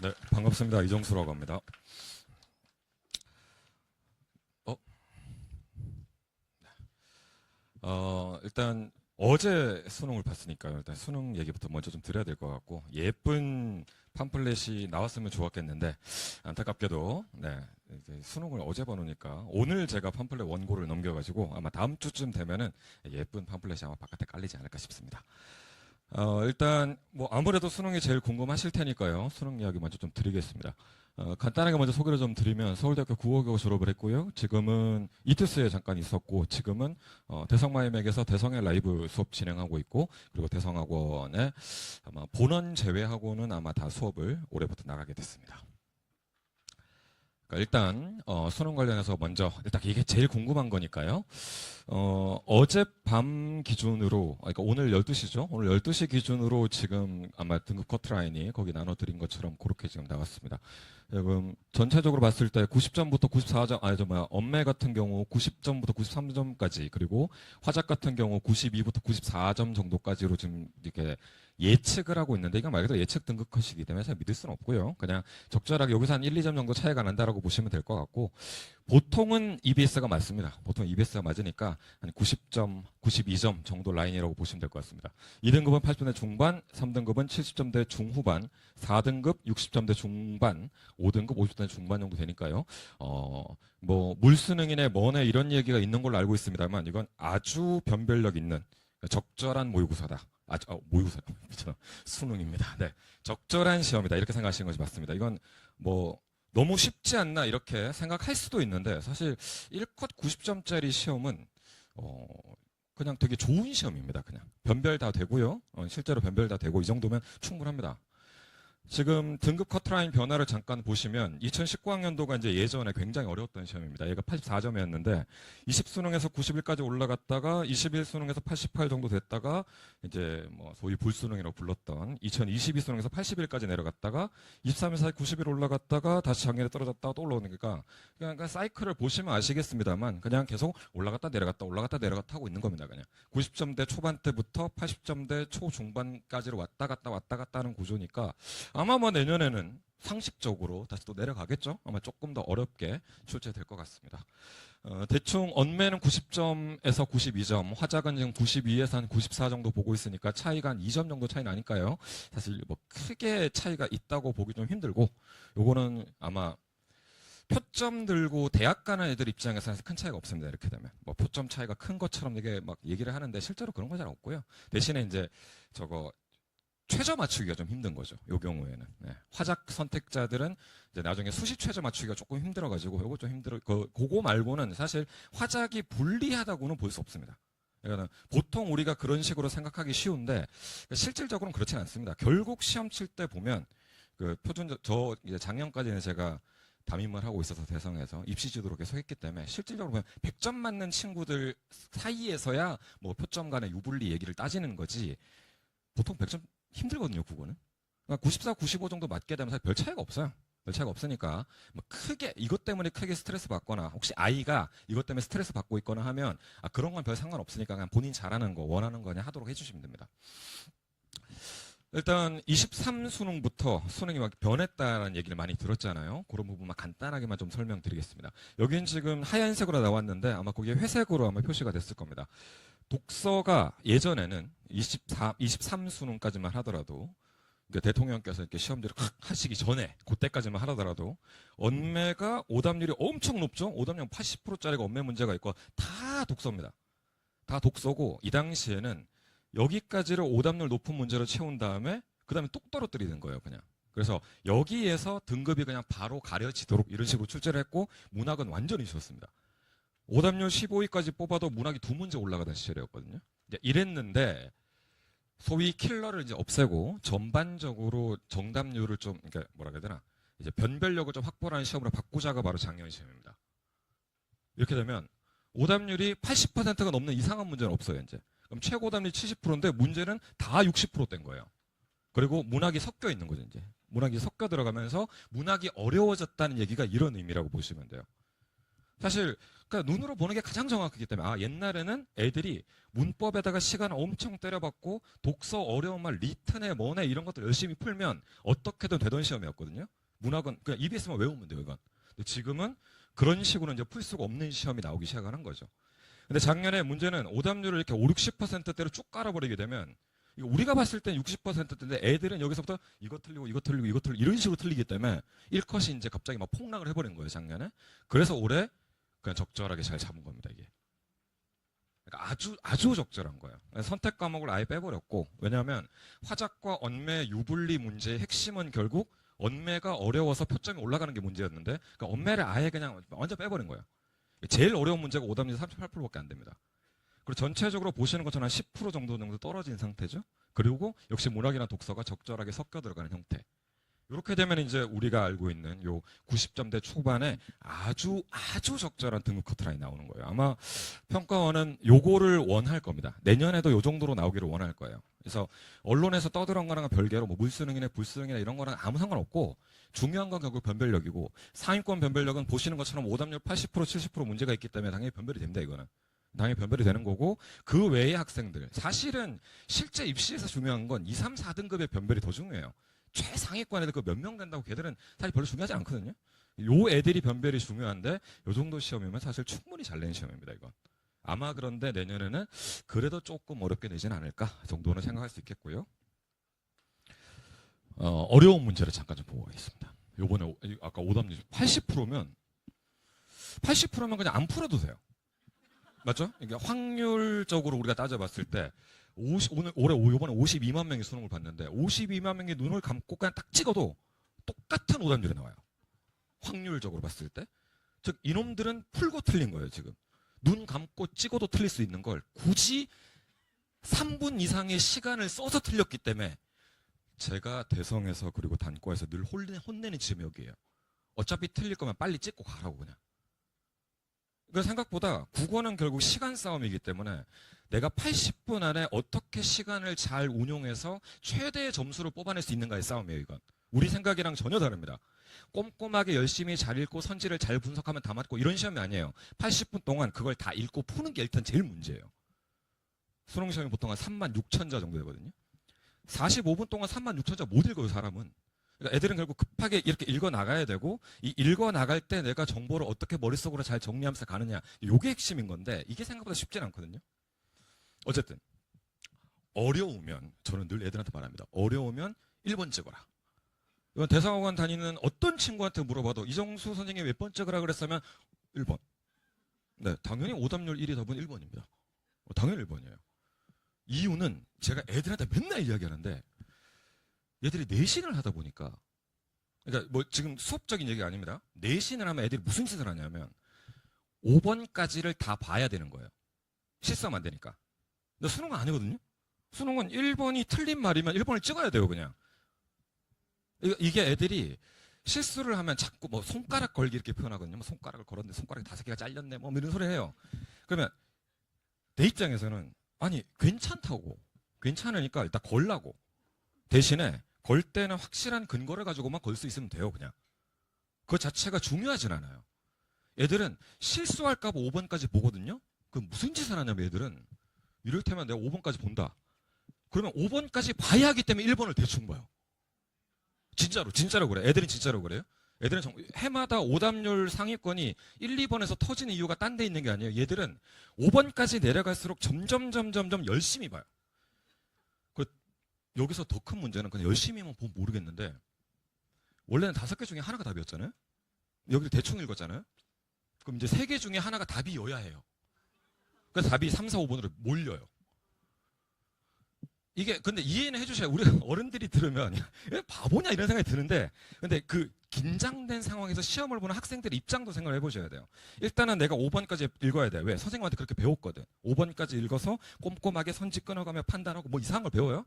네, 반갑습니다. 이정수라고 합니다. 어, 일단 어제 수능을 봤으니까요. 일단 수능 얘기부터 먼저 좀 드려야 될 것 같고, 예쁜 팜플렛이 나왔으면 좋았겠는데, 안타깝게도, 네, 이제 수능을 어제 봐놓으니까, 오늘 제가 팜플렛 원고를 넘겨가지고, 아마 다음 주쯤 되면은 예쁜 팜플렛이 아마 바깥에 깔리지 않을까 싶습니다. 일단 뭐 아무래도 수능이 제일 궁금하실 테니까요. 수능 이야기 먼저 좀 드리겠습니다. 간단하게 먼저 소개를 좀 드리면 서울대학교 국어교과 졸업을 했고요. 지금은 이투스에 잠깐 있었고 지금은 대성마이맥에서 대성의 라이브 수업 진행하고 있고 그리고 대성학원에 아마 본원 제외하고는 아마 다 수업을 올해부터 나가게 됐습니다. 그러니까 일단 수능 관련해서 먼저 일단 이게 제일 궁금한 거니까요. 어젯밤 기준으로 그러니까 오늘 12시죠. 오늘 12시 기준으로 지금 아마 등급 커트라인이 거기 나눠드린 것처럼 그렇게 지금 나왔습니다. 지금 전체적으로 봤을 때 90점부터 94점 아니 엄매 같은 경우 90점부터 93점까지 그리고 화작 같은 경우 92부터 94점 정도까지로 지금 이렇게 예측을 하고 있는데 이건 말 그대로 예측 등급 컷이기 때문에 잘 믿을 수는 없고요. 그냥 적절하게 여기서 한 1, 2점 정도 차이가 난다라고 보시면 될 것 같고 보통은 EBS가 맞습니다. 보통 EBS가 맞으니까 한 90점, 92점 정도 라인이라고 보시면 될 것 같습니다. 2등급은 80점대 중반, 3등급은 70점대 중후반, 4등급 60점대 중반, 5등급 50점대 중반 정도 되니까요. 뭐 물수능이네 뭐네 이런 얘기가 있는 걸로 알고 있습니다만 이건 아주 변별력 있는 적절한 모의고사다. 모의고사 수능입니다. 네, 적절한 시험이다 이렇게 생각하시는 것이 맞습니다. 이건 뭐 너무 쉽지 않나 이렇게 생각할 수도 있는데 사실 1컷 90점짜리 시험은 그냥 되게 좋은 시험입니다. 그냥 변별 다 되고요. 실제로 변별 다 되고 이 정도면 충분합니다. 지금 등급 커트라인 변화를 잠깐 보시면 2019학년도가 이제 예전에 굉장히 어려웠던 시험입니다. 얘가 84점이었는데 20수능에서 91까지 올라갔다가 21수능에서 88 정도 됐다가 이제 뭐 소위 불수능이라고 불렀던 2022수능에서 81까지 내려갔다가 23에서 91 올라갔다가 다시 작년에 떨어졌다가 또 올라오는 거니까 그러니까 사이클을 보시면 아시겠습니다만 그냥 계속 올라갔다 내려갔다 올라갔다 내려갔다 하고 있는 겁니다. 그냥 90점대 초반대부터 80점대 초중반까지로 왔다 갔다 하는 구조니까 아마 뭐 내년에는 상식적으로 다시 또 내려가겠죠. 아마 조금 더 어렵게 출제될 것 같습니다. 대충 언매는 90점에서 92점, 화작은 지금 92에서 한 94 정도 보고 있으니까 차이가 한 2점 정도 차이 나니까요. 사실 뭐 크게 차이가 있다고 보기 좀 힘들고, 요거는 아마 표점 들고 대학 가는 애들 입장에서는 큰 차이가 없습니다. 이렇게 되면 뭐 표점 차이가 큰 것처럼 이게 막 얘기를 하는데 실제로 그런 거 잘 없고요. 대신에 이제 저거 최저 맞추기가 좀 힘든 거죠. 요 경우에는. 네. 화작 선택자들은 이제 나중에 수시 최저 맞추기가 조금 힘들어가지고 요거 좀 힘들어. 그거 말고는 사실 화작이 불리하다고는 볼 수 없습니다. 그러니까 보통 우리가 그런 식으로 생각하기 쉬운데 실질적으로는 그렇진 않습니다. 결국 시험 칠 때 보면 그 표준 저 이제 작년까지는 제가 담임을 하고 있어서 대성에서 입시 지도로 계속 했기 때문에 실질적으로 보면 100점 맞는 친구들 사이에서야 뭐 표점 간의 유불리 얘기를 따지는 거지 보통 100점 힘들거든요, 국어는. 그러니까 94, 95 정도 맞게 되면 사실 별 차이가 없어요. 별 차이가 없으니까 뭐 크게 이것 때문에 크게 스트레스 받거나 혹시 아이가 이것 때문에 스트레스 받고 있거나 하면 그런 건 별 상관없으니까 그냥 본인 잘하는 거 원하는 거 그냥 하도록 해주시면 됩니다. 일단 23수능부터 수능이 막 변했다는 얘기를 많이 들었잖아요. 그런 부분만 간단하게만 좀 설명드리겠습니다. 여긴 지금 하얀색으로 나왔는데 아마 거기에 회색으로 아마 표시가 됐을 겁니다. 독서가 예전에는 23수능까지만 하더라도 그러니까 대통령께서 이렇게 시험지를 하시기 전에 그때까지만 하더라도 언매가 오답률이 엄청 높죠. 오답률 80%짜리가 언매 문제가 있고 다 독서입니다. 다 독서고 이 당시에는 여기까지를 오답률 높은 문제로 채운 다음에 그 다음에 뚝 떨어뜨리는 거예요. 그냥. 그래서 여기에서 등급이 그냥 바로 가려지도록 이런 식으로 출제를 했고 문학은 완전히 쉬웠습니다. 오답률 15위까지 뽑아도 문학이 2문제 올라가던 시절이었거든요. 이제 이랬는데 소위 킬러를 이제 없애고 전반적으로 정답률을 좀 그러니까 뭐라 해야 되나 이제 변별력을 좀 확보하는 시험으로 바꾸자가 바로 작년 시험입니다. 이렇게 되면 오답률이 80%가 넘는 이상한 문제는 없어요. 이제 그럼 최고 오답률이 70%인데 문제는 다 60%된 거예요. 그리고 문학이 섞여 있는 거죠. 이제 문학이 섞여 들어가면서 문학이 어려워졌다는 얘기가 이런 의미라고 보시면 돼요. 사실 그러니까 눈으로 보는 게 가장 정확하기 때문에 옛날에는 애들이 문법에다가 시간을 엄청 때려박고 독서 어려운 말 리튼에 뭐네 이런 것들 열심히 풀면 어떻게든 되던 시험이었거든요. 문학은 그냥 EBS만 외우면 돼요, 이건. 근데 지금은 그런 식으로 이제 풀 수가 없는 시험이 나오기 시작하는 거죠. 근데 작년에 문제는 오답률을 이렇게 5, 60%대로 쭉 깔아버리게 되면 이거 우리가 봤을 땐 60%대인데 애들은 여기서부터 이거 틀리고 이거 틀리고 이거 틀리고 이런 식으로 틀리기 때문에 1컷이 이제 갑자기 막 폭락을 해버린 거예요, 작년에. 그래서 올해 그냥 적절하게 잘 잡은 겁니다, 이게. 그러니까 아주 적절한 거예요. 선택 과목을 아예 빼버렸고, 왜냐하면 화작과 언매 유불리 문제의 핵심은 결국 언매가 어려워서 표점이 올라가는 게 문제였는데, 그러니까 언매를 아예 그냥 완전 빼버린 거예요. 제일 어려운 문제가 오답률이 38%밖에 안 됩니다. 그리고 전체적으로 보시는 것처럼 한 10% 정도 떨어진 상태죠. 그리고 역시 문학이나 독서가 적절하게 섞여 들어가는 형태. 이렇게 되면 이제 우리가 알고 있는 요 90점대 초반에 아주 적절한 등급 커트라인이 나오는 거예요. 아마 평가원은 요거를 원할 겁니다. 내년에도 요 정도로 나오기를 원할 거예요. 그래서 언론에서 떠드는 거랑 별개로 뭐 물수능이나 불수능이나 이런 거랑 아무 상관없고 중요한 건 결국 변별력이고 상위권 변별력은 보시는 것처럼 오답률 80% 70% 문제가 있기 때문에 당연히 변별이 됩니다. 이거는. 당연히 변별이 되는 거고 그 외의 학생들 사실은 실제 입시에서 중요한 건 2, 3, 4등급의 변별이 더 중요해요. 최상위권 애들 그 몇 명 된다고 걔들은 사실 별로 중요하지 않거든요. 요 애들이 변별이 중요한데 요 정도 시험이면 사실 충분히 잘 낸 시험입니다. 이건. 아마 그런데 내년에는 그래도 조금 어렵게 내지는 않을까 정도는 생각할 수 있겠고요. 어려운 문제를 잠깐 좀 보고 가겠습니다. 요번에 아까 오답률 80%면 그냥 안 풀어도 돼요. 맞죠? 이게 확률적으로 우리가 따져봤을 때 요번에 52만 명이 수능을 봤는데 52만 명이 눈을 감고 그냥 딱 찍어도 똑같은 오답률이 나와요. 확률적으로 봤을 때. 즉 이놈들은 풀고 틀린 거예요, 지금. 눈 감고 찍어도 틀릴 수 있는 걸 굳이 3분 이상의 시간을 써서 틀렸기 때문에 제가 대성에서 그리고 단과에서 늘 혼내는 지점이 여기에요. 어차피 틀릴 거면 빨리 찍고 가라고 그냥. 그 생각보다 국어는 결국 시간 싸움이기 때문에 내가 80분 안에 어떻게 시간을 잘 운용해서 최대의 점수를 뽑아낼 수 있는가의 싸움이에요, 이건. 우리 생각이랑 전혀 다릅니다. 꼼꼼하게 열심히 잘 읽고 선지를 잘 분석하면 다 맞고 이런 시험이 아니에요. 80분 동안 그걸 다 읽고 푸는 게 일단 제일 문제예요. 수능 시험이 보통 한 3만 6천 자 정도 되거든요. 45분 동안 3만 6천 자 못 읽어요, 사람은. 그러니까 애들은 결국 급하게 이렇게 읽어 나가야 되고 이 읽어 나갈 때 내가 정보를 어떻게 머릿속으로 잘 정리하면서 가느냐 이게 핵심인 건데 이게 생각보다 쉽진 않거든요. 어쨌든 어려우면 저는 늘 애들한테 말합니다. 어려우면 1번 찍어라. 이건 대상학원 다니는 어떤 친구한테 물어봐도 이정수 선생님이 몇 번 찍으라 그랬으면 1번. 네, 당연히 오답률 1위 답은 1번입니다. 당연히 1번이에요. 이유는 제가 애들한테 맨날 이야기하는데 얘들이 내신을 하다 보니까 그러니까 뭐 지금 수업적인 얘기가 아닙니다. 내신을 하면 애들이 무슨 짓을 하냐면 5번까지를 다 봐야 되는 거예요. 실수하면 안 되니까. 근데 수능은 아니거든요. 수능은 1번이 틀린 말이면 1번을 찍어야 돼요, 그냥. 이게 애들이 실수를 하면 자꾸 뭐 손가락 걸기 이렇게 표현하거든요. 뭐 손가락을 걸었는데 손가락이 5개가 잘렸네. 뭐 이런 소리 해요. 그러면 내 입장에서는 아니 괜찮다고. 괜찮으니까 일단 걸라고. 대신에 걸 때는 확실한 근거를 가지고만 걸 수 있으면 돼요, 그냥. 그 자체가 중요하진 않아요. 애들은 실수할까 봐 5번까지 보거든요. 그 무슨 짓을 하냐면 애들은 이를테면 내가 5번까지 본다. 그러면 5번까지 봐야 하기 때문에 1번을 대충 봐요. 진짜로 그래. 애들은 진짜로 그래요. 애들은 해마다 오답률 상위권이 1, 2번에서 터지는 이유가 딴 데 있는 게 아니에요. 얘들은 5번까지 내려갈수록 점점 열심히 봐요. 여기서 더 큰 문제는 그냥 열심히만 보면 모르겠는데 원래는 5개 중에 하나가 답이었잖아요. 여기를 대충 읽었잖아요. 그럼 이제 3개 중에 하나가 답이어야 해요. 그래서 답이 3, 4, 5번으로 몰려요. 이게 근데 이해는 해주셔야 우리 어른들이 들으면 바보냐 이런 생각이 드는데 근데 그 긴장된 상황에서 시험을 보는 학생들의 입장도 생각을 해보셔야 돼요. 일단은 내가 5번까지 읽어야 돼. 왜? 선생님한테 그렇게 배웠거든. 5번까지 읽어서 꼼꼼하게 선지 끊어가며 판단하고 뭐 이상한 걸 배워요?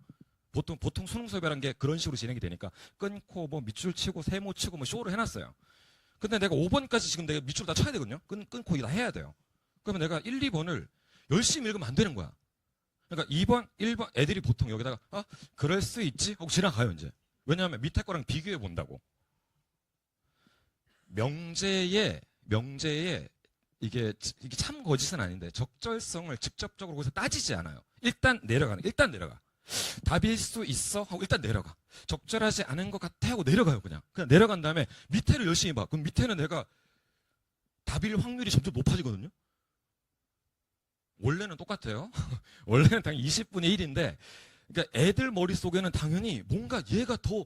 보통 수능 수업이라는 게 그런 식으로 진행이 되니까 끊고 뭐 밑줄 치고 세모 치고 뭐 쇼를 해놨어요. 근데 내가 5번까지 지금 내가 밑줄 다 쳐야 되거든요. 끊고 다 해야 돼요. 그러면 내가 1, 2번을 열심히 읽으면 안 되는 거야. 그러니까 2번, 1번 애들이 보통 여기다가 그럴 수 있지 하고 지나가요 이제. 왜냐하면 밑에 거랑 비교해 본다고. 명제에 이게 참 거짓은 아닌데 적절성을 직접적으로 거기서 따지지 않아요. 일단 내려가는, 일단 내려가. 답일 수 있어 하고 일단 내려가. 적절하지 않은 것 같아 하고 내려가요. 그냥 내려간 다음에 밑에를 열심히 봐. 그럼 밑에는 내가 답일 확률이 점점 높아지거든요. 원래는 똑같아요. 원래는 당연히 20분의 1인데, 그러니까 애들 머릿속에는 당연히 뭔가 얘가 더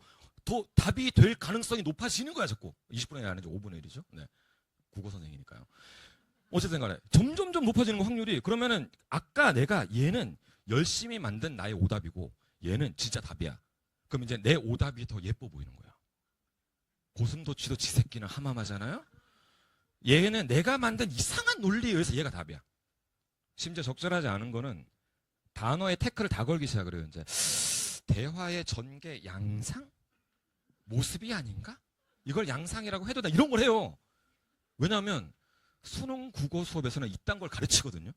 답이 될 가능성이 높아지는 거야, 자꾸. 20분의 1이 아니죠. 5분의 1이죠. 네. 국어 선생이니까요. 어쨌든 간에 점점점 높아지는 거 확률이. 그러면은 아까 내가 얘는 열심히 만든 나의 오답이고 얘는 진짜 답이야. 그럼 이제 내 오답이 더 예뻐 보이는 거야. 고슴도치도 지 새끼는 하마마잖아요. 얘는 내가 만든 이상한 논리에 의해서 얘가 답이야. 심지어 적절하지 않은 거는 단어의 태클을 다 걸기 시작을 해요. 이제 대화의 전개 양상? 모습이 아닌가? 이걸 양상이라고 해도 나 이런 걸 해요. 왜냐하면 수능 국어 수업에서는 이딴 걸 가르치거든요.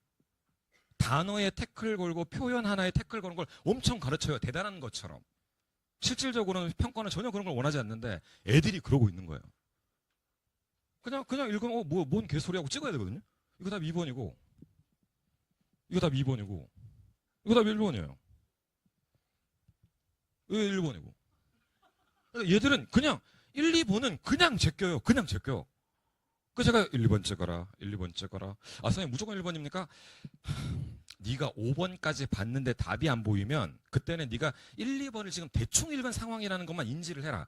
단어의 태클 걸고 표현 하나에 태클 거는 걸 엄청 가르쳐요. 대단한 것처럼. 실질적으로는 평가는 전혀 그런 걸 원하지 않는데 애들이 그러고 있는 거예요. 그냥 읽으면 뭔 개소리하고 찍어야 되거든요. 이거 답 2번이고 이거 답 2번이고 이거 답 1번이에요. 이거 1번이고. 얘들은 그냥 1, 2번은 그냥 제껴요. 그냥 제껴. 그래서 제가 1, 2번 찍어라. 1, 2번 찍어라. 아, 선생님 무조건 1번입니까? 네가 5번까지 봤는데 답이 안 보이면 그때는 네가 1, 2번을 지금 대충 읽은 상황이라는 것만 인지를 해라.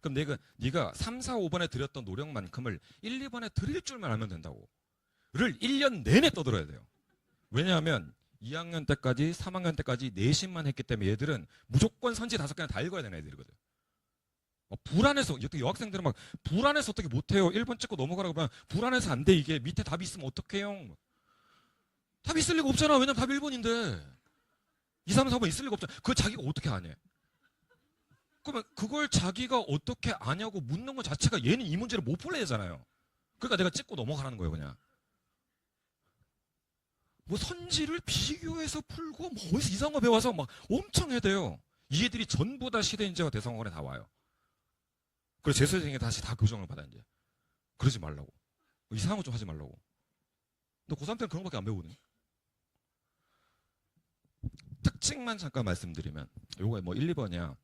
그럼 네가 3, 4, 5번에 들였던 노력만큼을 1, 2번에 들일 줄만 알면 된다고. 를 1년 내내 떠들어야 돼요. 왜냐하면 2학년 때까지 3학년 때까지 내신만 했기 때문에 얘들은 무조건 선지 5개나 다 읽어야 되는 애들이거든. 불안해서 여학생들은 막 불안해서 어떻게 못해요. 1번 찍고 넘어가라고 하면 불안해서 안 돼. 이게 밑에 답이 있으면 어떡해요. 답이 있을 리가 없잖아. 왜냐면 답이 1번인데 2, 3, 4번 있을 리가 없잖아. 그걸 자기가 어떻게 아냐. 그러면 그걸 자기가 어떻게 아냐고 묻는 것 자체가 얘는 이 문제를 못 풀어야 되잖아요. 그러니까 내가 찍고 넘어가라는 거예요. 그냥 뭐 선지를 비교해서 풀고 뭐 어디서 이상한 거 배워서 막 엄청 해대요. 이 애들이 전부 다 시대인재와 대성원에 다 와요. 그래서 제 선생님이 다시 다 교정을 받아 이제. 그러지 말라고. 이상한 거 좀 하지 말라고. 근데 고3 때는 그런 거밖에 안 배우거든요. 특징만 잠깐 말씀드리면 요거 뭐 1, 2번이야.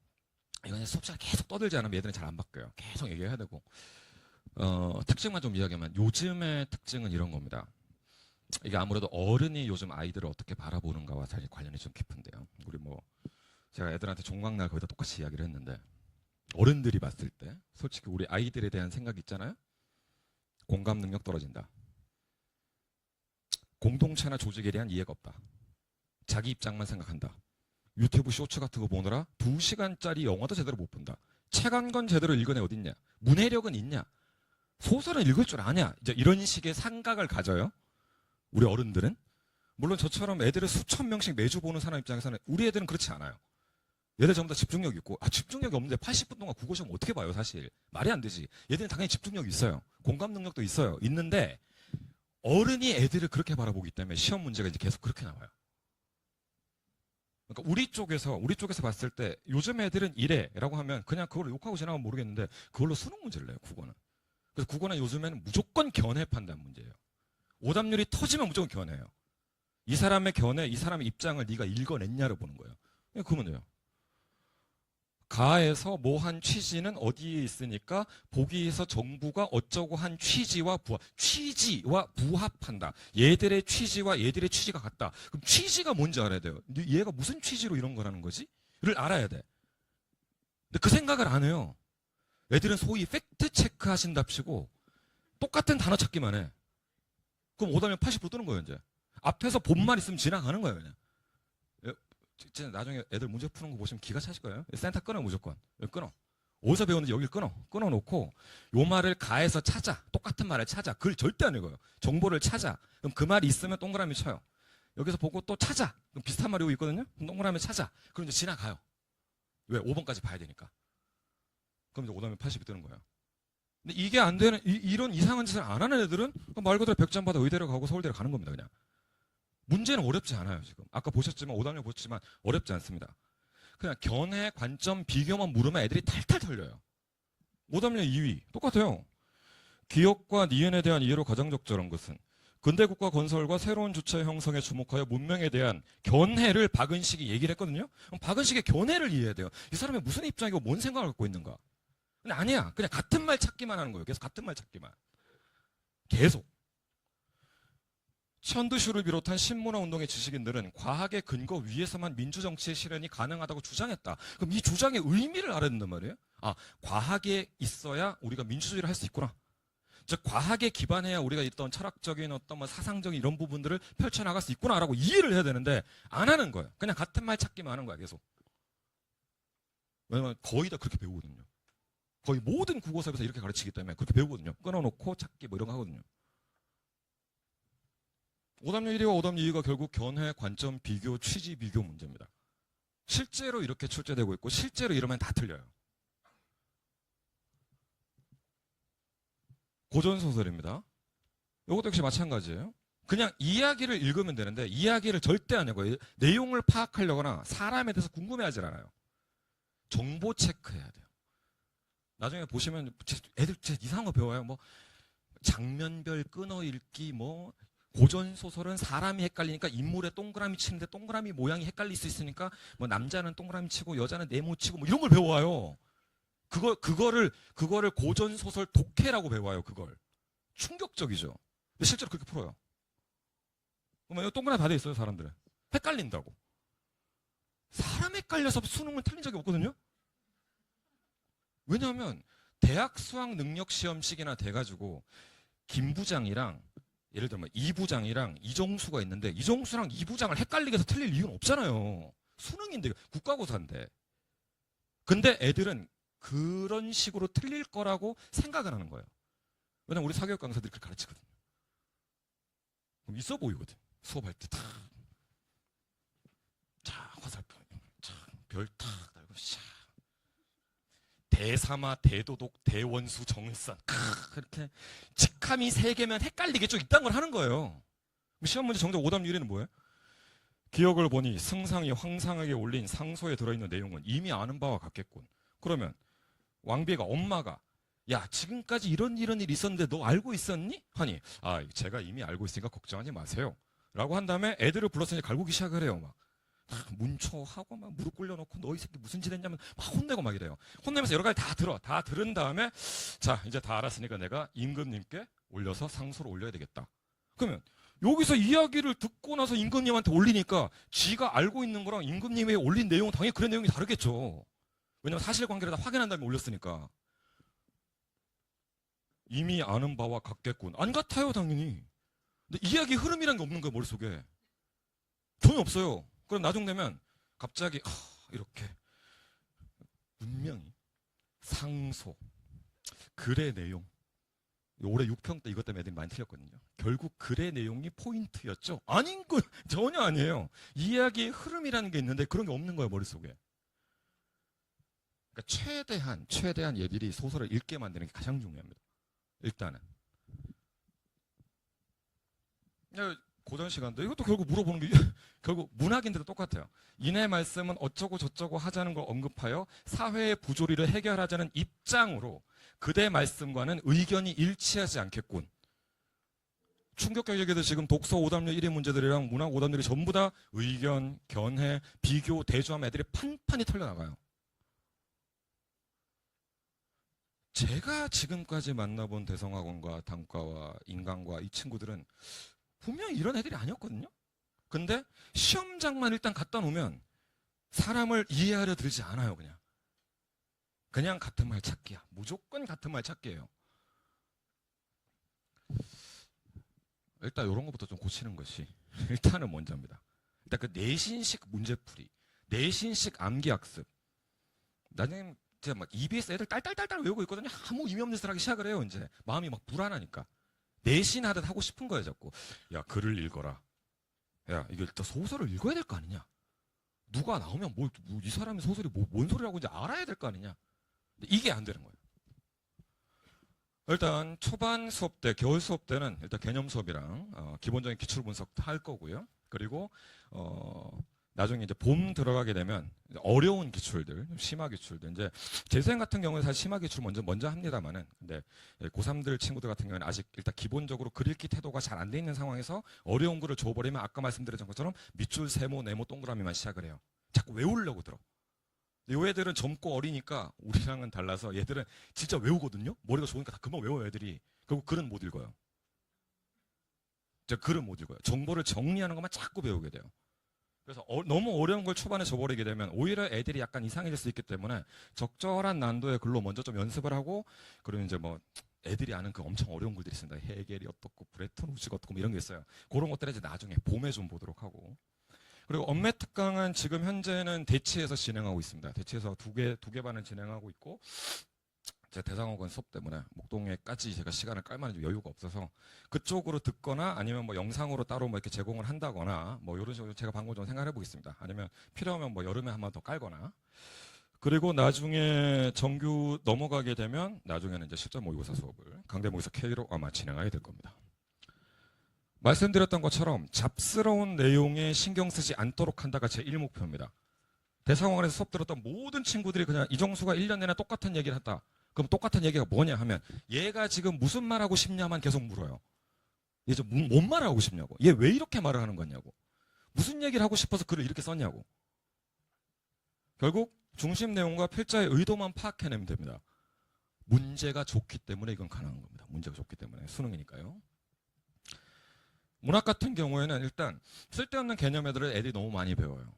이거 수업 시간에 계속 떠들지 않으면 얘들은 잘 안 바뀌어요. 계속 얘기해야 되고. 특징만 좀 이야기하면 요즘의 특징은 이런 겁니다. 이게 아무래도 어른이 요즘 아이들을 어떻게 바라보는가와 사실 관련이 좀 깊은데요. 우리 뭐 제가 애들한테 종강날 거의 다 똑같이 이야기를 했는데 어른들이 봤을 때 솔직히 우리 아이들에 대한 생각 있잖아요. 공감 능력 떨어진다. 공동체나 조직에 대한 이해가 없다. 자기 입장만 생각한다. 유튜브 쇼츠 같은 거 보느라 2시간짜리 영화도 제대로 못 본다. 책 한 권 제대로 읽은 애 어딨냐. 문해력은 있냐. 소설은 읽을 줄 아냐. 이제 이런 식의 생각을 가져요. 우리 어른들은. 물론 저처럼 애들을 수천 명씩 매주 보는 사람 입장에서는 우리 애들은 그렇지 않아요. 얘들 전부 다 집중력 있고, 집중력이 없는데 80분 동안 국어 시험 어떻게 봐요, 사실. 말이 안 되지. 얘들은 당연히 집중력이 있어요. 공감 능력도 있어요. 있는데, 어른이 애들을 그렇게 바라보기 때문에 시험 문제가 이제 계속 그렇게 나와요. 그러니까 우리 쪽에서 봤을 때 요즘 애들은 이래라고 하면 그냥 그걸 욕하고 지나가면 모르겠는데 그걸로 수능 문제를 내요, 국어는. 그래서 국어는 요즘에는 무조건 견해 판단 문제예요. 오답률이 터지면 무조건 견해예요. 이 사람의 견해, 이 사람의 입장을 네가 읽어냈냐를 보는 거예요. 그러면 돼요. 가에서 뭐 한 취지는 어디에 있으니까 보기에서 정부가 어쩌고 한 취지와 부합한다. 얘들의 취지와 얘들의 취지가 같다. 그럼 취지가 뭔지 알아야 돼요. 얘가 무슨 취지로 이런 거라는 거지? 를 알아야 돼. 근데 그 생각을 안 해요. 애들은 소위 팩트 체크 하신답시고 똑같은 단어 찾기만 해. 그럼 오답률 80% 뜨는 거예요, 이제. 앞에서 본말 있으면 지나가는 거예요, 그냥. 진짜 나중에 애들 문제 푸는 거 보시면 기가 차실 거예요. 센터 끊어, 무조건. 끊어. 어디서 배웠는지 여기를 끊어놓고 요 말을 가에서 찾아. 똑같은 말을 찾아. 글 절대 안 읽어요. 정보를 찾아. 그럼 그 말이 있으면 동그라미 쳐요. 여기서 보고 또 찾아. 그럼 비슷한 말이 여기 있거든요. 그럼 동그라미 찾아. 그럼 이제 지나가요. 왜? 5번까지 봐야 되니까. 그럼 이제 오답률 80이 뜨는 거예요. 근데 이게 안 되는, 이런 이상한 짓을 안 하는 애들은 말 그대로 100점 받아 의대로 가고 서울대로 가는 겁니다, 그냥. 문제는 어렵지 않아요, 지금. 아까 보셨지만, 오답률 보셨지만, 어렵지 않습니다. 그냥 견해, 관점, 비교만 물으면 애들이 탈탈 털려요. 오답률 2위. 똑같아요. 기억과 니은에 대한 이해로 가장 적절한 것은. 근대 국가 건설과 새로운 주체 형성에 주목하여 문명에 대한 견해를 박은식이 얘기를 했거든요. 그럼 박은식의 견해를 이해해야 돼요. 이 사람이 무슨 입장이고 뭔 생각을 갖고 있는가? 근데 아니야. 그냥 같은 말 찾기만 하는 거예요. 계속 같은 말 찾기만. 계속. 천드슈를 비롯한 신문화 운동의 지식인들은 과학의 근거 위에서만 민주정치의 실현이 가능하다고 주장했다. 그럼 이 주장의 의미를 알아야 된단 말이에요. 아, 과학에 있어야 우리가 민주주의를 할 수 있구나. 즉 과학에 기반해야 우리가 있던 철학적인 어떤 뭐 사상적인 이런 부분들을 펼쳐나갈 수 있구나라고 이해를 해야 되는데 안 하는 거예요. 그냥 같은 말 찾기만 하는 거야 계속. 왜냐면 거의 다 그렇게 배우거든요. 거의 모든 국어사에서 이렇게 가르치기 때문에 그렇게 배우거든요. 끊어놓고 찾기 뭐 이런 거 하거든요. 오답률 1위와 오답률 2위가 결국 견해, 관점, 비교, 취지, 비교 문제입니다. 실제로 이렇게 출제되고 있고 실제로 이러면 다 틀려요. 고전소설입니다. 이것도 역시 마찬가지예요. 그냥 이야기를 읽으면 되는데 이야기를 절대 안 해요. 내용을 파악하려거나 사람에 대해서 궁금해하지 않아요. 정보 체크해야 돼요. 나중에 보시면 애들 진짜 이상한 거 배워요. 뭐 장면별 끊어 읽기 뭐 고전 소설은 사람이 헷갈리니까 인물에 동그라미 치는데 동그라미 모양이 헷갈릴 수 있으니까 뭐 남자는 동그라미 치고 여자는 네모 치고 뭐 이런 걸 배워와요. 그거를 고전 소설 독해라고 배워요. 그걸 충격적이죠. 근데 실제로 그렇게 풀어요. 그러면 동그라미 다 돼 있어요. 사람들은 헷갈린다고. 사람 헷갈려서 수능을 틀린 적이 없거든요. 왜냐하면 대학 수학 능력 시험식이나 돼가지고 김 부장이랑 예를 들면 이 부장이랑 이정수가 있는데 이정수랑 이 부장을 헷갈리게 해서 틀릴 이유는 없잖아요. 수능인데 국가고사인데. 근데 애들은 그런 식으로 틀릴 거라고 생각을 하는 거예요. 왜냐면 우리 사교육 강사들이 그렇게 가르치거든요. 그럼 있어 보이거든. 수업할 때 탁. 자, 화살표. 별 탁 달고 샤. 대사마, 대도독, 대원수, 정일산. 그렇게 직함이 3개면 헷갈리겠죠. 이딴 걸 하는 거예요. 시험 문제 정답 오답 유리는 뭐예요? 기억을 보니 승상이 황상에게 올린 상소에 들어있는 내용은 이미 아는 바와 같겠군. 그러면 왕비가 엄마가 야 지금까지 이런 일이 있었는데 너 알고 있었니? 하니 아 제가 이미 알고 있으니까 걱정하지 마세요. 라고 한 다음에 애들을 불러서 이제 갈구기 시작을 해요. 막 문초하고 막 무릎 꿇려놓고 너 이 새끼 무슨 짓 했냐면 막 혼내고 막 이래요. 혼내면서 여러 가지 다 들어. 다 들은 다음에 자 이제 다 알았으니까 내가 임금님께 올려서 상소를 올려야 되겠다. 그러면 여기서 이야기를 듣고 나서 임금님한테 올리니까 지가 알고 있는 거랑 임금님이 올린 내용은 당연히 그런 내용이 다르겠죠. 왜냐면 사실관계를 다 확인한 다음에 올렸으니까. 이미 아는 바와 같겠군. 안 같아요 당연히. 근데 이야기 흐름이란 게 없는 거예요 머릿속에. 전혀 없어요. 그럼 나중 되면 갑자기 이렇게 분명히 상소 글의 내용 올해 6평 때 이것 때문에 애들이 많이 틀렸거든요. 결국 글의 내용이 포인트였죠. 아닌 거 전혀 아니에요. 이야기의 흐름이라는 게 있는데 그런 게 없는 거예요 머릿속에. 그러니까 최대한 예비리 소설을 읽게 만드는 게 가장 중요합니다. 일단은 고전 시간도 이것도 결국 물어보는 게 결국 문학인데도 똑같아요. 이내 말씀은 어쩌고 저쩌고 하자는 걸 언급하여 사회의 부조리를 해결하자는 입장으로 그대 말씀과는 의견이 일치하지 않겠군. 충격적이게도 지금 독서 오답률 1위 문제들이랑 문학 오답률이 전부 다 의견, 견해, 비교, 대조하면 애들이 판판이 털려나가요. 제가 지금까지 만나본 대성학원과 단과와 인간과 이 친구들은 분명히 이런 애들이 아니었거든요. 근데 시험장만 일단 갖다 놓으면 사람을 이해하려 들지 않아요. 그냥 같은 말 찾기야. 무조건 같은 말 찾기예요. 일단 이런 것부터 좀 고치는 것이 일단은 먼저입니다. 일단 그 내신식 문제풀이, 내신식 암기학습. 나중에 제가 막 EBS 애들 딸딸딸딸 외우고 있거든요. 아무 의미 없는 짓을 하기 시작을 해요. 이제 마음이 막 불안하니까. 내신하듯 하고 싶은 거예요. 자꾸. 야 글을 읽어라. 야 이거 일단 소설을 읽어야 될 거 아니냐. 누가 나오면 이 사람의 소설이 뭔 소리라고 이제 알아야 될 거 아니냐. 근데 이게 안 되는 거예요. 일단 초반 수업 때, 겨울 수업 때는 일단 개념 수업이랑 기본적인 기출 분석 할 거고요. 그리고 나중에 이제 봄 들어가게 되면 어려운 기출들, 심화 기출들. 이제 재수생 같은 경우는 사실 심화 기출 먼저 합니다만은, 근데 고3들 친구들 같은 경우는 아직 일단 기본적으로 글 읽기 태도가 잘 안 돼 있는 상황에서 어려운 글을 줘버리면 아까 말씀드렸던 것처럼 밑줄, 세모, 네모, 동그라미만 시작을 해요. 자꾸 외우려고 들어. 요 애들은 젊고 어리니까 우리랑은 달라서 얘들은 진짜 외우거든요. 머리가 좋으니까 다 금방 외워요, 애들이. 그리고 글은 못 읽어요. 글은 못 읽어요. 정보를 정리하는 것만 자꾸 배우게 돼요. 그래서 너무 어려운 걸 초반에 줘버리게 되면 오히려 애들이 약간 이상해질 수 있기 때문에 적절한 난도의 글로 먼저 좀 연습을 하고, 그리고 이제 뭐 애들이 아는 그 엄청 어려운 글들이 있습니다. 헤겔이 어떻고 브레톤 후즈가 어떻고 뭐 이런 게 있어요. 그런 것들을 이제 나중에 봄에 좀 보도록 하고. 그리고 엄매 특강은 지금 현재는 대치에서 진행하고 있습니다. 대치에서 두 개 반을 진행하고 있고, 제 대상학원 수업 때문에 목동에까지 제가 시간을 깔 만한 여유가 없어서 그쪽으로 듣거나 아니면 뭐 영상으로 따로 뭐 이렇게 제공을 한다거나 뭐 이런 식으로 제가 방법 좀 생각해 보겠습니다. 아니면 필요하면 뭐 여름에 한 번 더 깔거나. 그리고 나중에 정규 넘어가게 되면 나중에는 이제 실전 모의고사 수업을 강대 모의고사 K로 아마 진행하게 될 겁니다. 말씀드렸던 것처럼 잡스러운 내용에 신경 쓰지 않도록 한다가 제 1목표입니다. 대상학원에서 수업 들었던 모든 친구들이 그냥 이정수가 1년 내내 똑같은 얘기를 했다. 그럼 똑같은 얘기가 뭐냐 하면 얘가 지금 무슨 말하고 싶냐만 계속 물어요. 얘 좀 뭔 말하고 싶냐고. 얘 왜 이렇게 말을 하는 거냐고. 무슨 얘기를 하고 싶어서 글을 이렇게 썼냐고. 결국 중심 내용과 필자의 의도만 파악해내면 됩니다. 문제가 좋기 때문에 이건 가능한 겁니다. 문제가 좋기 때문에. 수능이니까요. 문학 같은 경우에는 일단 쓸데없는 개념 애들을 애들이 너무 많이 배워요.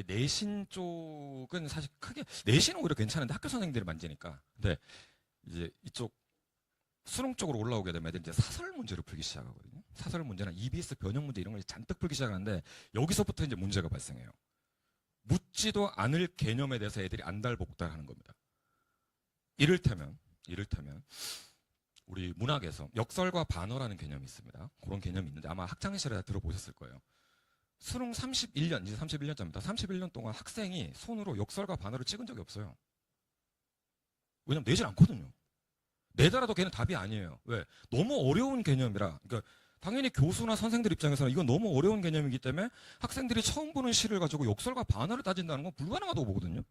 내신 쪽은 사실 크게, 내신은 오히려 괜찮은데 학교 선생님들이 만지니까. 근데 이제 이쪽 수능 쪽으로 올라오게 되면 애들이 이제 사설 문제를 풀기 시작하거든요. 사설 문제나 EBS 변형 문제 이런 걸 잔뜩 풀기 시작하는데 여기서부터 이제 문제가 발생해요. 묻지도 않을 개념에 대해서 애들이 안달복달하는 겁니다. 이를테면 우리 문학에서 역설과 반어라는 개념이 있습니다. 그런 개념이 있는데 아마 학창시절에 들어보셨을 거예요. 수능 31년, 이제 31년짜입니다. 31년 동안 학생이 손으로 역설과 반어를 찍은 적이 없어요. 왜냐면 내질 않거든요. 내더라도 걔는 답이 아니에요. 왜? 너무 어려운 개념이라. 그러니까 당연히 교수나 선생들 입장에서는 이건 너무 어려운 개념이기 때문에 학생들이 처음 보는 시를 가지고 역설과 반어를 따진다는 건 불가능하다고 보거든요.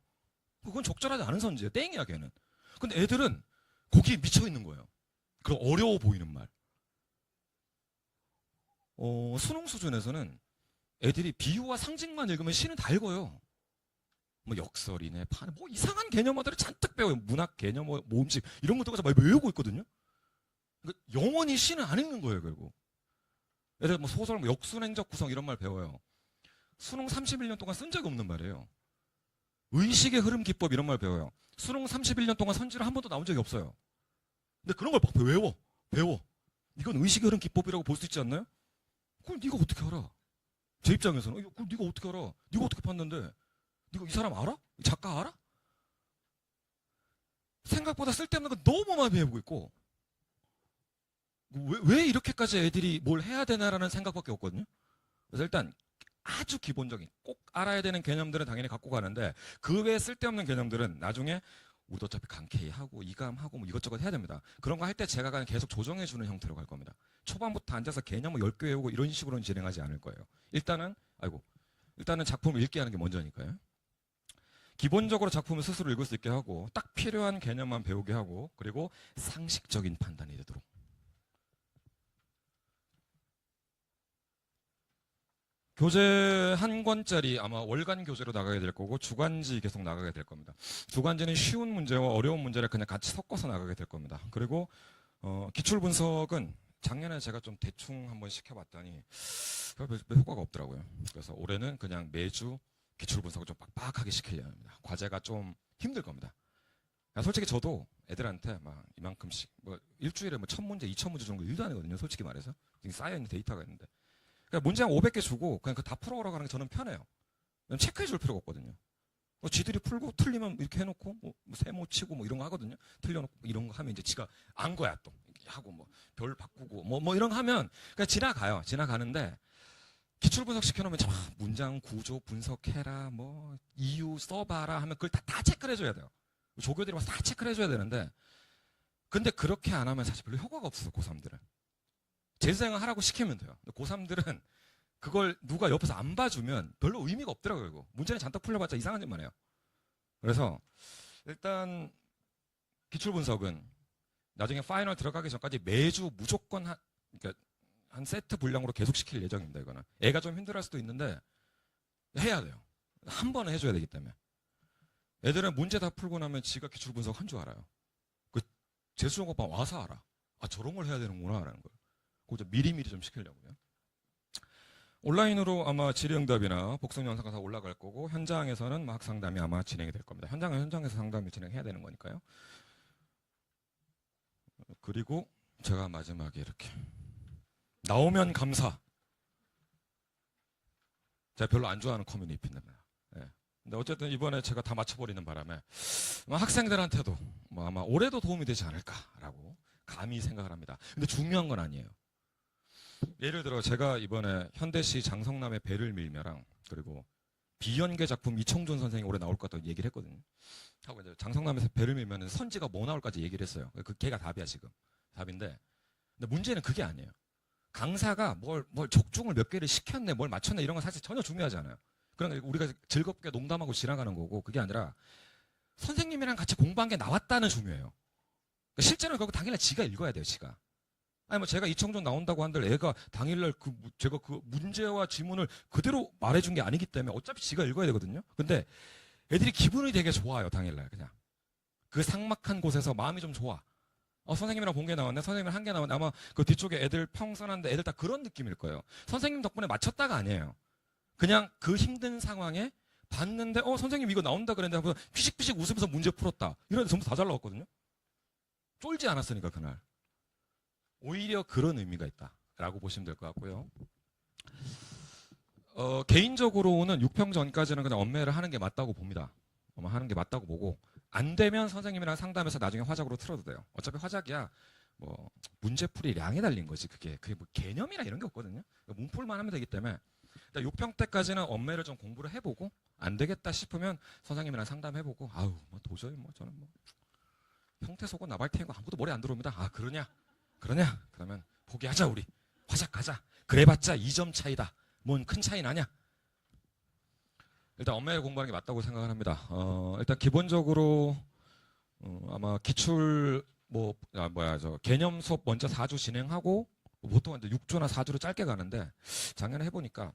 그건 적절하지 않은 선지예요. 땡이야, 걔는. 근데 애들은 거기에 미쳐 있는 거예요. 그런 어려워 보이는 말. 수능 수준에서는 애들이 비유와 상징만 읽으면 시는 다 읽어요. 뭐 역설이네, 판, 뭐 이상한 개념어들을 잔뜩 배워요. 문학 개념, 모음식 이런 것들 가서 많이 외우고 있거든요. 그러니까 영원히 시는 안 읽는 거예요, 결국. 애들 뭐 소설, 뭐 역순행적 구성 이런 말 배워요. 수능 31년 동안 쓴 적이 없는 말이에요. 의식의 흐름 기법 이런 말 배워요. 수능 31년 동안 선지를 한 번도 나온 적이 없어요. 근데 그런 걸 막 배워. 이건 의식의 흐름 기법이라고 볼 수 있지 않나요? 그걸 네가 어떻게 알아? 제 입장에서는 그걸 네가 어떻게 알아? 네가 어떻게 봤는데? 네가 이 사람 알아? 이 작가 알아? 생각보다 쓸데없는 거 너무 많이 배우고 있고, 왜 이렇게까지 애들이 뭘 해야 되나라는 생각밖에 없거든요. 그래서 일단 아주 기본적인 꼭 알아야 되는 개념들은 당연히 갖고 가는데 그 외에 쓸데없는 개념들은 나중에 우리도 어차피 강케이하고 이감하고 뭐 이것저것 해야 됩니다. 그런 거 할 때 제가 그냥 계속 조정해주는 형태로 갈 겁니다. 초반부터 앉아서 개념을 10개 외우고 이런 식으로는 진행하지 않을 거예요. 일단은 작품을 읽게 하는 게 먼저니까요. 기본적으로 작품을 스스로 읽을 수 있게 하고 딱 필요한 개념만 배우게 하고, 그리고 상식적인 판단이 되도록. 교재 한 권짜리 아마 월간 교재로 나가게 될 거고 주간지 계속 나가게 될 겁니다. 주간지는 쉬운 문제와 어려운 문제를 그냥 같이 섞어서 나가게 될 겁니다. 그리고 기출 분석은 작년에 제가 좀 대충 한번 시켜봤더니 별 효과가 없더라고요. 그래서 올해는 그냥 매주 기출 분석을 좀 빡빡하게 시키려고 합니다. 과제가 좀 힘들 겁니다. 솔직히 저도 애들한테 막 이만큼씩 뭐 일주일에 뭐 1000문제, 2000문제 정도 일도 안 하거든요. 솔직히 말해서 쌓여있는 데이터가 있는데, 그러니까 문제 한 500개 주고 그냥 그 다 풀어오라고 하는 게 저는 편해요. 체크해 줄 필요가 없거든요. 지들이 풀고 틀리면 이렇게 해놓고 뭐 세모 치고 뭐 이런 거 하거든요. 틀려놓고 이런 거 하면 이제 지가 안 거야 또 하고 뭐 별 바꾸고 뭐 이런 거 하면 그냥 지나가는데, 기출 분석 시켜놓으면 문장 구조 분석해라, 뭐 이유 써봐라 하면 그걸 다 체크를 해줘야 돼요. 조교들이 와서 다 체크를 해줘야 되는데, 근데 그렇게 안 하면 사실 별로 효과가 없어요. 고3들은 재수생을 하라고 시키면 돼요. 고3들은 그걸 누가 옆에서 안 봐주면 별로 의미가 없더라고요. 이거. 문제는 잔뜩 풀려봤자 이상한 짓만 해요. 그래서 일단 기출 분석은 나중에 파이널 들어가기 전까지 매주 무조건 그러니까 한 세트 분량으로 계속 시킬 예정입니다. 이거는 애가 좀 힘들어할 수도 있는데 해야 돼요. 한 번은 해줘야 되기 때문에. 애들은 문제 다 풀고 나면 지가 기출 분석 한 줄 알아요. 그 재수정업방 와서 알아. 아, 저런 걸 해야 되는구나 라는 걸. 그거 좀 미리미리 좀 시키려고요. 온라인으로 아마 질의응답이나 복습 영상가 다 올라갈 거고, 현장에서는 막 상담이 아마 진행이 될 겁니다. 현장은 현장에서 상담이 진행해야 되는 거니까요. 그리고 제가 마지막에 이렇게 나오면 감사. 제가 별로 안 좋아하는 커뮤니티입니다. 네. 근데 어쨌든 이번에 제가 다 맞춰버리는 바람에 학생들한테도 뭐 아마 올해도 도움이 되지 않을까라고 감히 생각을 합니다. 근데 중요한 건 아니에요. 예를 들어 제가 이번에 현대시 장성남의 배를 밀며랑 그리고 비연계 작품 이청준 선생이 올해 나올 것 같다고 얘기를 했거든요. 하고 이제 장성남에서 배를 밀면 선지가 뭐 나올까지 얘기를 했어요. 그 걔가 답이야 지금. 답인데 근데 문제는 그게 아니에요. 강사가 뭘 적중을 몇 개를 시켰네, 뭘 맞췄네 이런 건 사실 전혀 중요하지 않아요. 그러니까 우리가 즐겁게 농담하고 지나가는 거고, 그게 아니라 선생님이랑 같이 공부한 게 나왔다는 중요해요. 그러니까 실제로는 그거 당일날 지가 읽어야 돼요, 지가. 아니 뭐 제가 이청준 나온다고 한들 애가 당일날 제가 그 문제와 지문을 그대로 말해준 게 아니기 때문에 어차피 지가 읽어야 되거든요. 근데 애들이 기분이 되게 좋아요, 당일날. 그냥 그 삭막한 곳에서 마음이 좀 좋아. 선생님이랑 본 게 나왔네, 선생님이랑 한 게 나왔네. 아마 그 뒤쪽에 애들 평선한데 애들 다 그런 느낌일 거예요. 선생님 덕분에 맞췄다가 아니에요. 그냥 그 힘든 상황에 봤는데 선생님 이거 나온다 그랬는데 한번 피식피식 웃으면서 문제 풀었다. 이런 점수 다 잘 나왔거든요. 쫄지 않았으니까 그날. 오히려 그런 의미가 있다라고 보시면 될 것 같고요. 개인적으로는 6평 전까지는 그냥 엄매를 하는 게 맞다고 봅니다. 하는 게 맞다고 보고, 안 되면 선생님이랑 상담해서 나중에 화작으로 틀어도 돼요. 어차피 화작이야 뭐 문제풀이 량에 달린 거지. 그게 뭐 개념이나 이런 게 없거든요. 문풀만 하면 되기 때문에 일단 6평 때까지는 엄매를 좀 공부를 해보고, 안 되겠다 싶으면 선생님이랑 상담해보고, 뭐 도저히 뭐 저는 뭐 형태 속은 나발태이고 아무도 머리 안 들어옵니다. 그러냐? 그러면 포기하자. 우리 화작 가자. 그래봤자 2점 차이다. 뭔 큰 차이 나냐? 일단 엄매를 공부하는 게 맞다고 생각을 합니다. 일단 기본적으로 아마 기출 개념 수업 먼저 4주 진행하고, 보통 이제 6주나 4주로 짧게 가는데 작년에 해보니까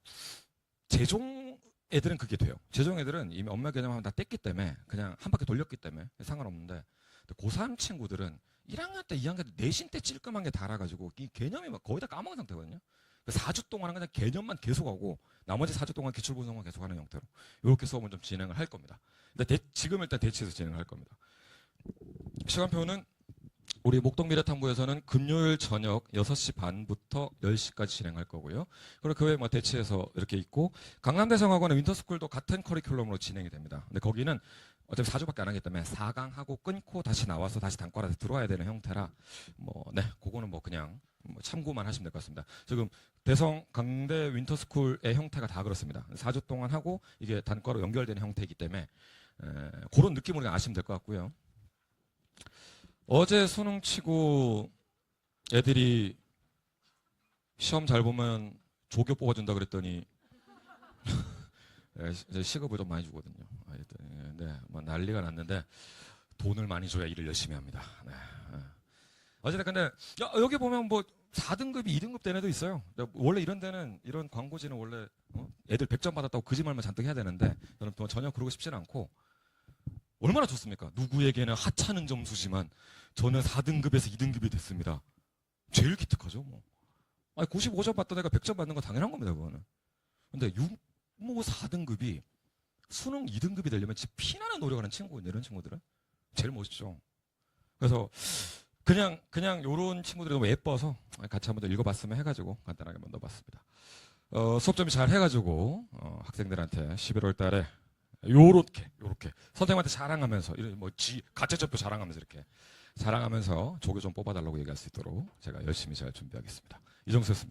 재종 애들은 그게 돼요. 재종 애들은 이미 엄매 개념하면 다 뗐기 때문에 그냥 한 바퀴 돌렸기 때문에 상관없는데, 고3 친구들은 1학년 때, 2학년 때 내신 때 찔끔한 게 달아가지고 이 개념이 막 거의 다 까먹은 상태거든요. 4주 동안은 그냥 개념만 계속하고 나머지 4주 동안 기출 분석만 계속하는 형태로 이렇게 수업은 좀 진행을 할 겁니다. 근데 지금 일단 대치해서 진행을 할 겁니다. 시간표는 우리 목동미래탐구에서는 금요일 저녁 6시 반부터 10시까지 진행할 거고요. 그리고 그 외에 뭐 대치해서 이렇게 있고, 강남대성학원의 윈터스쿨도 같은 커리큘럼으로 진행이 됩니다. 근데 거기는 어차피 4주밖에 안 하기 때문에 4강하고 끊고 다시 나와서 다시 단과라서 들어와야 되는 형태라 그거는 뭐 그냥 참고만 하시면 될 것 같습니다. 지금 대성 강대 윈터스쿨의 형태가 다 그렇습니다. 4주 동안 하고 이게 단과로 연결되는 형태이기 때문에 그런 느낌으로 아시면 될 것 같고요. 어제 수능 치고 애들이 시험 잘 보면 조교 뽑아준다 그랬더니 이제 시급을 좀 많이 주거든요. 네, 뭐 난리가 났는데 돈을 많이 줘야 일을 열심히 합니다. 네. 어쨌든 근데 여기 보면 뭐 4등급이 2등급 된 애도 있어요. 원래 이런 데는, 이런 광고지는 원래 애들 100점 받았다고 거짓말만 잔뜩 해야 되는데 저는 전혀 그러고 싶지는 않고, 얼마나 좋습니까? 누구에게는 하찮은 점수지만 저는 4등급에서 2등급이 됐습니다. 제일 기특하죠. 95점 받던 애가 100점 받는 거 당연한 겁니다. 그거는. 근데 육모 4등급이 수능 2등급이 되려면 진짜 피나는 노력하는 친구인데, 이런 친구들은 제일 멋있죠. 그래서 그냥 요런 친구들이 너무 예뻐서 같이 한번 더 읽어봤으면 해가지고 간단하게 한번 넣어봤습니다. 수업 준비 잘 해가지고 학생들한테 11월 달에 요렇게 선생님한테 자랑하면서, 이런 가채점표 자랑하면서 이렇게 자랑하면서 조교 좀 뽑아달라고 얘기할 수 있도록 제가 열심히 잘 준비하겠습니다. 이 정도였습니다.